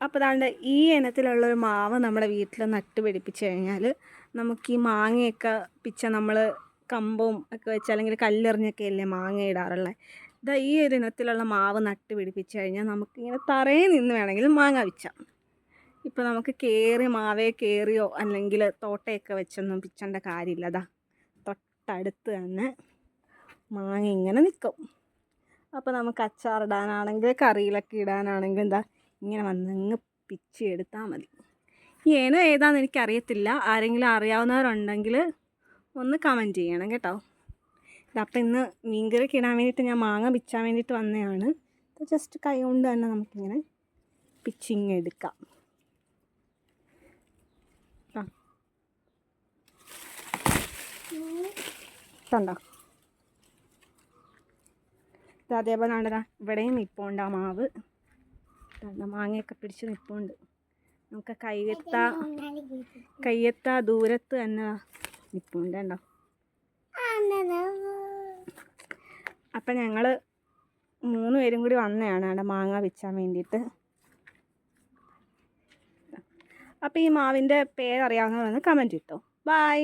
അപ്പോൾ ദാണ്ട് ഈ ഇനത്തിലുള്ളൊരു മാവ് നമ്മുടെ വീട്ടിൽ നട്ട് പിടിപ്പിച്ച് കഴിഞ്ഞാൽ നമുക്ക് ഈ മാങ്ങയൊക്കെ നമ്മൾ കമ്പും ഒക്കെ വെച്ച് അല്ലെങ്കിൽ കല്ലെറിഞ്ഞൊക്കെ അല്ലേ മാങ്ങ ഇടാറുള്ളത്. ഇതാ ഈ ഒരു ഇനത്തിലുള്ള മാവ് നട്ട് പിടിപ്പിച്ച് കഴിഞ്ഞാൽ നമുക്കിങ്ങനെ തറയിൽ നിന്ന് വേണമെങ്കിലും മാങ്ങ പിച്ചാം. ഇപ്പോൾ നമുക്ക് മാവേ കയറിയോ അല്ലെങ്കിൽ തോട്ടയൊക്കെ വെച്ചൊന്നും പിച്ചേണ്ട കാര്യമില്ല. അതാ തൊട്ടടുത്ത് തന്നെ മാങ്ങ ഇങ്ങനെ നിൽക്കും. അപ്പോൾ നമുക്ക് അച്ചാറിടാനാണെങ്കിൽ കറിയിലൊക്കെ ഇടാനാണെങ്കിൽ എന്താ ഇങ്ങനെ വന്നങ്ങ് പിച്ചി എടുത്താൽ മതി. ഈ ഇനം ഏതാണെന്ന് എനിക്കറിയത്തില്ല. ആരെങ്കിലും അറിയാവുന്നവരുണ്ടെങ്കിൽ ഒന്ന് കമൻറ്റ് ചെയ്യണം കേട്ടോ. അപ്പം ഇന്ന് മീൻകറിക്ക് ഇടാൻ വേണ്ടിയിട്ട് ഞാൻ മാങ്ങ പിച്ചാൻ വേണ്ടിയിട്ട് വന്നതാണ്. ജസ്റ്റ് കൈ കൊണ്ട് തന്നെ നമുക്കിങ്ങനെ പിച്ചിങ്ങെടുക്കാം. കണ്ടോ? അതേപോലെ കണ്ടതാ ഇവിടെയും നിൽപ്പുണ്ട് ആ മാവ്. മാങ്ങയൊക്കെ പിടിച്ച് നിൽപ്പുണ്ട്. നമുക്ക് കയ്യെത്താ ദൂരത്ത് തന്നെ നിൽപ്പുണ്ട് കണ്ടോ. അപ്പം ഞങ്ങൾ 3 പേരും കൂടി വന്നതാണ് അവിടെ മാങ്ങ പിച്ചാൻ വേണ്ടിയിട്ട്. അപ്പോൾ ഈ മാവിൻ്റെ പേരറിയാവുന്നവരൊന്ന് കമൻറ്റ് ഇട്ടോ. ബൈ.